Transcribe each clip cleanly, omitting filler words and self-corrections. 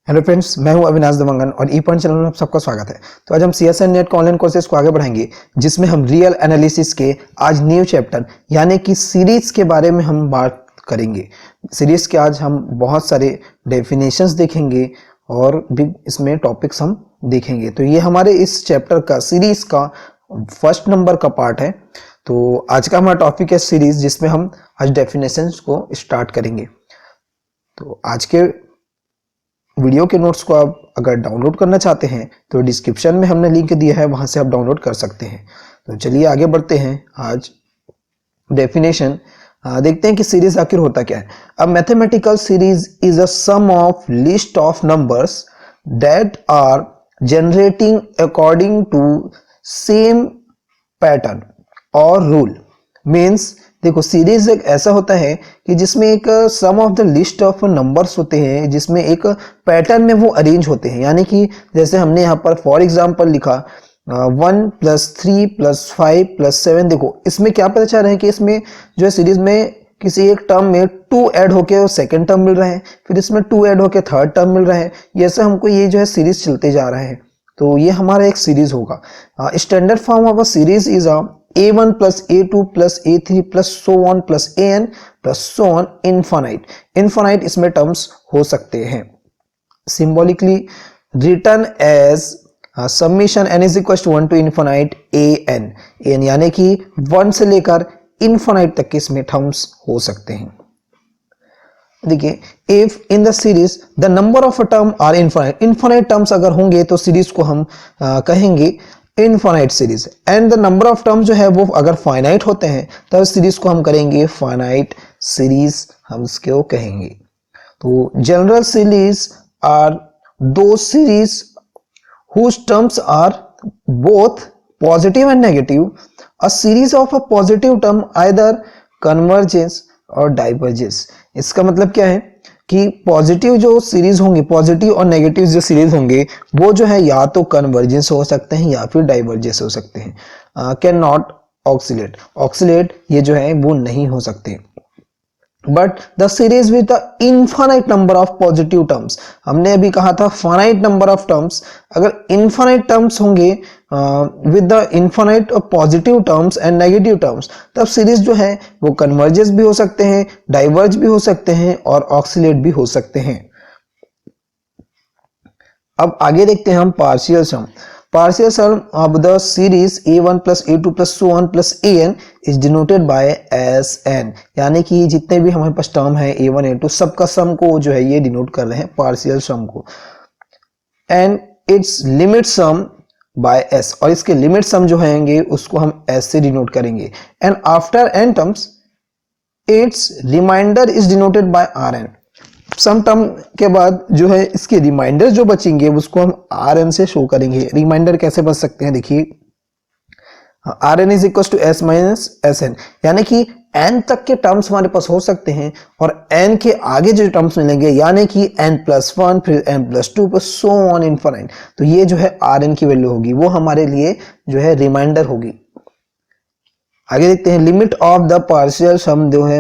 Hello friends, मैं हूं अविनाश दमंगन और ई पॉइंट चैनल में आप सबका स्वागत है। तो आज हम सीएसएन नेट के ऑनलाइन कोर्सेज को आगे बढ़ाएंगे, जिसमें हम रियल एनालिसिस के आज न्यू चैप्टर यानी कि सीरीज के बारे में हम बात करेंगे। सीरीज के आज हम बहुत सारे डेफिनेशंस देखेंगे और भी इसमें टॉपिक्स हम देखेंगे। तो ये हमारे इस चैप्टर का सीरीज का फर्स्ट नंबर का पार्ट है। तो आज का हमारा टॉपिक है सीरीज, जिसमें हम आज डेफिनेशंस को स्टार्ट करेंगे। तो आज के वीडियो के नोट्स को आप अगर डाउनलोड करना चाहते हैं तो डिस्क्रिप्शन में हमने लिंक दिया है, वहां से आप डाउनलोड कर सकते हैं। तो चलिए आगे बढ़ते हैं। आज डेफिनेशन देखते हैं कि सीरीज आखिर होता क्या है। A mathematical series is a sum of list of numbers that are generating according to same pattern और रूल। मीन्स देखो, सीरीज एक ऐसा होता है कि जिसमें एक sum of the list of numbers होते हैं, जिसमें एक पैटर्न में वो अरेंज होते हैं। यानी कि जैसे हमने यहाँ पर फॉर एग्जांपल लिखा 1 + 3 + 5 + 7। देखो इसमें क्या पता चल रहा है कि इसमें जो है सीरीज में किसी एक टर्म में 2 ऐड होके सेकेंड टर्म मिल रहा है, फिर इसमें 2 ऐड होके थर्ड टर्म मिल रहा है। ऐसे हमको ये जो है सीरीज चलते जा रहा है। तो ये हमारा एक सीरीज होगा। Standard form of a series is a1 + a2 + a3 + so on + an + so on infinite इसमें टर्म्स हो सकते हैं। Symbolically written as summation n = 1 to infinite an यानी कि 1 से लेकर इनफाइनाइट तक के इसमें टर्म्स हो सकते हैं। देखिए, if in the series the number of a term are infinite terms अगर होंगे तो सीरीज को हम कहेंगे infinite series. And the number of terms जो है वो अगर फाइनाइट होते हैं तब सीरीज को हम करेंगे फाइनाइट सीरीज, हम इसको कहेंगे। तो जनरल सीरीज आर दो series whose terms are both positive and negative. A series of a positive term either converges और डाइवर्जेस। इसका मतलब क्या है कि पॉजिटिव जो सीरीज होंगी, पॉजिटिव और नेगेटिव जो सीरीज होंगे, वो जो है या तो कन्वर्जेंस हो सकते हैं या फिर डाइवर्जेंस हो सकते हैं। कैन नॉट ऑक्सीलेट ये जो है वो नहीं हो सकते। But the series with the infinite number of positive terms, हमने अभी कहा था फाइनाइट नंबर ऑफ टर्म्स, अगर इनफाइनाइट टर्म्स होंगे with the infinite positive terms and negative terms, तब सीरीज जो है वो कन्वर्जेस भी हो सकते हैं, डाइवर्ज भी हो सकते हैं और ऑक्सीलेट भी हो सकते हैं। अब आगे देखते हैं हम partial sum. Partial sum of the series a1 + a2 + so on + an is denoted by Sn। यानी कि जितने भी हमारे पास टर्म है a1 a2 सबका सम को जो है ये डिनोट कर रहे हैं पार्शियल सम को। And its limit sum by s, और इसके लिमिट सम जो हैंगे उसको हम s से डिनोट करेंगे। And after n terms its remainder is denoted by Rn। Some term के बाद जो है इसके रिमाइंडर जो बचेंगे उसको हम Rn से शो करेंगे। रिमाइंडर कैसे बच सकते हैं, देखिए Rn = s - Sn, यानी कि n तक के टर्म्स हमारे पास हो सकते हैं और n के आगे जो टर्म्स मिलेंगे यानी कि n+1 फिर n+2 पर so on infinite, तो ये जो है Rn की वैल्यू होगी, वो हमारे लिए जो है रिमाइंडर होगी। आगे देखते हैं लिमिट ऑफ द पार्शियल सम जो है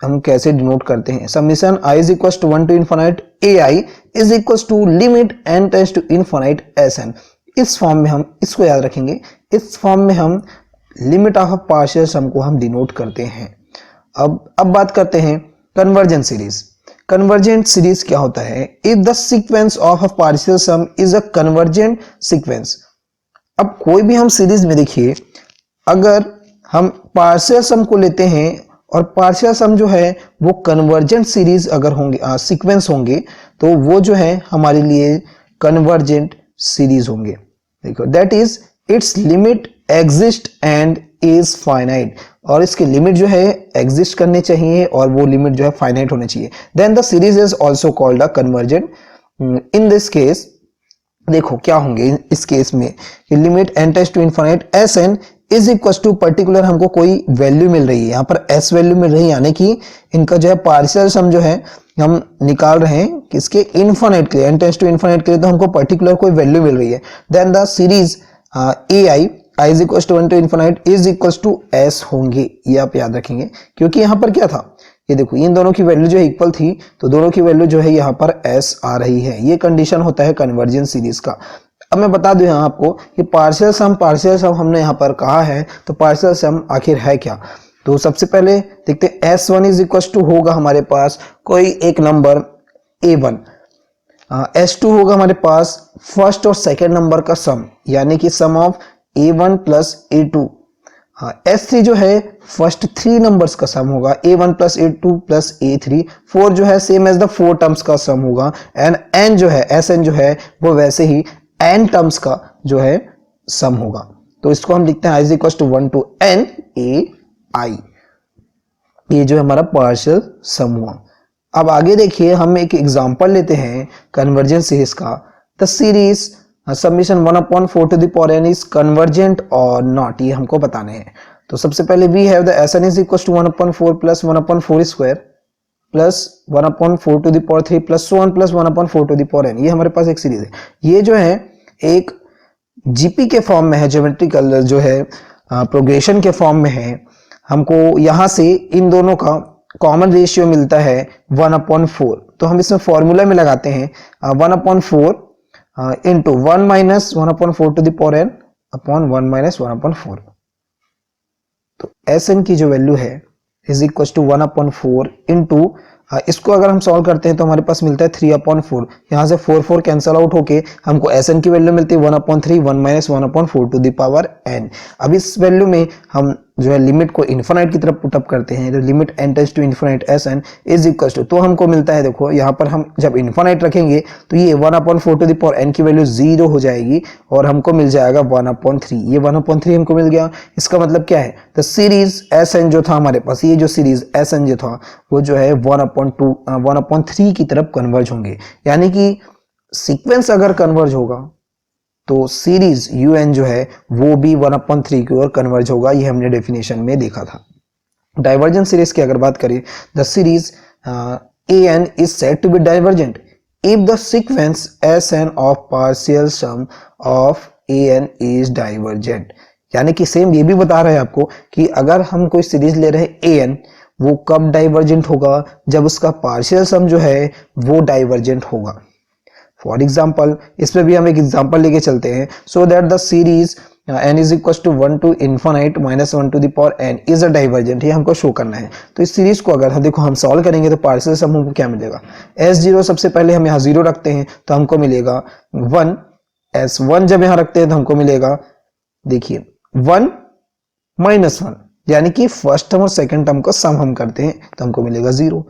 हम कैसे डिनोट करते हैं। Summation i = 1 to infinite ai is equals to limit n tends to infinite sn। इस फॉर्म में हम इसको याद रखेंगे, इस फॉर्म में हम लिमिट ऑफ पार्शियल सम को हम डिनोट करते हैं। अब बात करते हैं कन्वर्जेंट सीरीज। कन्वर्जेंट सीरीज क्या होता है? If the sequence of a partial some is a convergent sequence. अब कोई भी हम सीरीज में देखिए, अगर हम पार्शियल सम को लेते हैं और पार्शियल सम जो है वो कन्वर्जेंट सीरीज अगर होंगे, सीक्वेंस होंगे, तो वो जो है हमारे लिए कन्वर्जेंट सीरीज होंगे। देखो, that is it's limit exist and is finite, और इसके लिमिट जो है एग्जिस्ट करने चाहिए और वो लिमिट जो है फाइनाइट होने चाहिए। Then the series is also called a convergent. In this case देखो क्या होंगे इस केस में, limit n tends to infinite Sn is equal to particular हमको कोई वैल्यू मिल रही है, यहाँ पर s वैल्यू मिल रही है, यानी कि इनका जो है पार्शियल सम जो है हम निकाल रहे हैं किसके, इनफाइनाइट के लिए, n टेंड्स टू इनफाइनाइट के लिए, तो हमको पर्टिकुलर कोई वैल्यू मिल रही है। Then the series ai i = 1 to infinite is equal to s होंगे, ये आप याद रखेंगे। क्योंकि यहाँ पर क्या था ये देखो इन दोनों की वैल्यू जो है इक्वल थी, तो दोनों की वैल्यू जो है यहाँ पर s आ रही है। ये कंडीशन होता है कन्वर्जेंस सीरीज का। अब मैं बता दूं यहाँ आपको कि पार्शियल सम हमने यहाँ पर कहा है, तो पार्शियल सम आखिर है क्या। तो सबसे पहले देखते हैं S1 इज इक्वल टू होगा हमारे पास कोई एक नंबर A1, S2 होगा हमारे पास फर्स्ट और सेकेंड नंबर का सम, यानी कि सम of A1 plus A2। S3 जो है फर्स्ट 3 नंबर्स का सम होगा, A1 plus A2 plus A3। 4 जो है सेम एज द 4 टर्म्स का सम होगा, एंड N जो है Sn जो है वो वैसे ही N टर्म्स का जो है सम होगा। तो इसको हम लिखते हैं i is equal to 1 to N A I। ये जो हमारा पार्शियल सम हुआ। अब आगे देखिए हम एक एग्जांपल लेते हैं कन्वर्जेंस सीरीज का। The series summation 1/4 to the power n is convergent और नॉट, ये हमको बताने हैं। तो सबसे पहले we have the Sn is equal to 1/4 plus 1/4 square plus 1/4 to the power 3 plus 1 plus 1/4 to the power n। ये हमारे पास एक सीरीज है। ये जो है एक जीपी के फॉर्म में है, ज्योमेट्रिकल जो है प्रोग्रेशन के फॉर्म में है। हमको यहां से इन दोनों का कॉमन रेशियो मिलता है 1/4। तो हम इसमें फॉर्मूला में लगाते हैं 1/4 into 1 minus 1/4 to the power n upon 1 minus 1/4। तो Sn की जो वैल्यू है इज इक्वल टू 1/4 इंटू इसको अगर हम सॉल्व करते हैं तो हमारे पास मिलता है 3/4। यहाँ से 4 कैंसल आउट होके हमको Sn की वैल्यू मिलती है 1/3 1 minus 1/4 to the power n। अब इस वैल्यू में हम जो है लिमिट को इन्फिनाइट की तरफ पुटअप करते हैं, तो limit n tends to infinite Sn is equal to, तो हमको मिलता है देखो यहाँ पर हम जब इन्फिनाइट रखेंगे तो ये 1/4 टू द पावर n की वैल्यू 0 हो जाएगी और हमको मिल जाएगा 1/3। ये 1/3 हमको मिल गया। इसका मतलब क्या है, तो सीरीज Sn जो था हमारे पास, ये जो सीरीज Sn जो था वो जो है 1/3 की तरफ कन्वर्ज होंगे। यानी कि सीक्वेंस अगर कन्वर्ज होगा तो सीरीज un जो है वो भी 1/3 की ओर कन्वर्ज होगा। ये हमने डेफिनेशन में देखा था। डाइवर्जेंट सीरीज की अगर बात करें, the series an is said to be divergent if the sequence Sn of partial sum of an is divergent. यानी कि सेम ये भी बता रहे हैं आपको कि अगर हम कोई सीरीज ले रहे हैं an, वो कब डाइवर्जेंट होगा, जब उसका पार्शियल सम जो है वो डाइवर्जेंट होगा। फॉर एग्जाम्पल इसमें भी हम एक एग्जाम्पल लेके चलते हैं। So that the series n is equal to 1 to infinite minus 1 to the power n is a divergent, ये हमको शो करना है। तो इस सीरीज को अगर हम देखो हम सॉल्व करेंगे तो पार्शियल सम हमको क्या मिलेगा, S0 सबसे पहले हम यहाँ 0 रखते हैं तो हमको मिलेगा 1, S1 जब यहाँ रखते हैं तो हमको मिलेगा देखिए 1 माइनस 1, यानी कि फर्स्ट टर्म और सेकेंड टर्म का सम हम करते हैं तो हमको मिलेगा 0।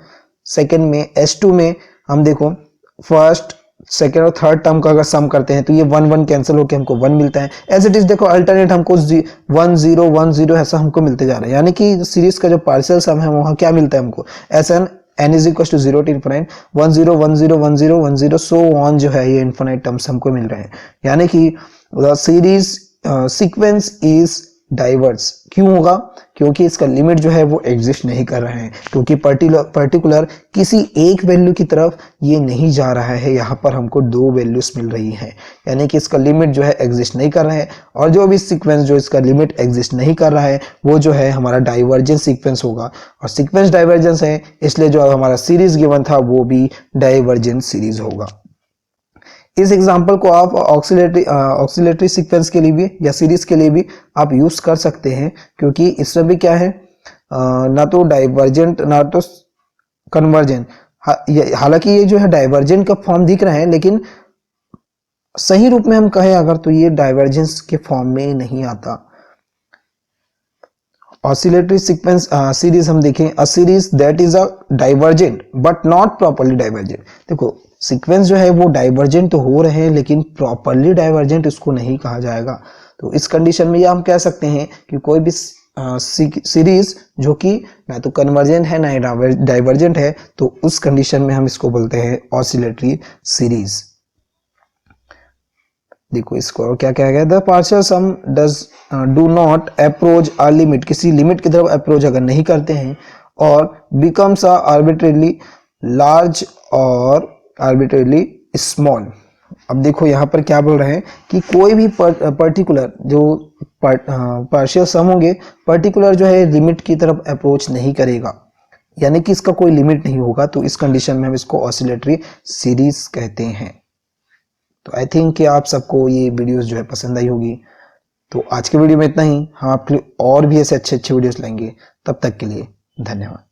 सेकेंड में S2 में हम देखो फर्स्ट सेकेंड और थर्ड टर्म का अगर सम करते हैं तो ये 1 1 कैंसिल होकर हमको 1 मिलता है। एज इट इज देखो अल्टरनेट हमको 1 0 1 0 ऐसा हमको मिलते जा रहा है। यानी कि सीरीज का जो पार्शियल सम है वहां क्या मिलता है हमको, Sn n is equal to 0 to infinite 1 0 1 0 1 0 1 0 so on जो है ये इन्फिनाइट टर्म्स हमको मिल रहे हैं। यानी कि the series sequence is diverse. क्यों होगा, क्योंकि इसका लिमिट जो है वो एग्जिस्ट नहीं कर रहे हैं, क्योंकि पर्टिकुलर किसी एक वैल्यू की तरफ ये नहीं जा रहा है। यहाँ पर हमको 2 वैल्यूज मिल रही है, यानी कि इसका लिमिट जो है एग्जिस्ट नहीं कर रहा है। और जो भी सीक्वेंस जो इसका लिमिट एग्जिस्ट नहीं कर रहा है वो जो है हमारा डाइवर्जेंस सीक्वेंस होगा। और सीक्वेंस डाइवर्जेंस है इसलिए जो हमारा सीरीज गिवन था वो भी डाइवर्जेंट सीरीज होगा। इस एग्जाम्पल को आप ऑक्सिलेटरी सीक्वेंस के लिए भी या सीरीज के लिए भी आप यूज कर सकते हैं, क्योंकि इसमें भी क्या है ना तो डाइवर्जेंट ना तो कन्वर्जेंट। हालांकि ये जो है डाइवर्जेंट का फॉर्म दिख रहा है, लेकिन सही रूप में हम कहें अगर तो ये डाइवर्जेंस के फॉर्म में नहीं आता। ऑसिलेटरी सीक्वेंस सीरीज हम देखें, a series that is a divergent but not properly divergent. देखो सीक्वेंस जो है वो डाइवर्जेंट तो हो रहे हैं लेकिन प्रॉपर्ली डाइवर्जेंट इसको नहीं कहा जाएगा। तो इस कंडीशन में ये हम कह सकते हैं कि कोई भी सीरीज जो कि ना तो कन्वर्जेंट है ना ही डाइवर्जेंट है, तो उस कंडीशन में हम इसको बोलते हैं ऑसिलेटरी सीरीज। देखो इसको और क्या कहा गया, the partial sum does do not approach a limit, किसी लिमिट की तरफ अप्रोच अगर नहीं करते हैं, और बिकम्स अ आर्बिट्रेरली लार्ज और आर्बिट्रेरली स्मॉल। अब देखो यहाँ पर क्या बोल रहे हैं कि कोई भी पर्टिकुलर जो पार्शियल सम होंगे पर्टिकुलर जो है लिमिट की तरफ अप्रोच नहीं करेगा। यानी कि इसका कोई लिमिट नहीं होगा, तो इस कंडीशन में हम इसको ऑसिलेटरी सीरीज कहते हैं। तो आई थिंक कि आप सबको ये वीडियोस जो है पसंद आई होगी। तो आज के वीडियो में इतना ही, हम आपके लिए और भी ऐसे अच्छे अच्छे वीडियोस लाएंगे। तब तक के लिए धन्यवाद।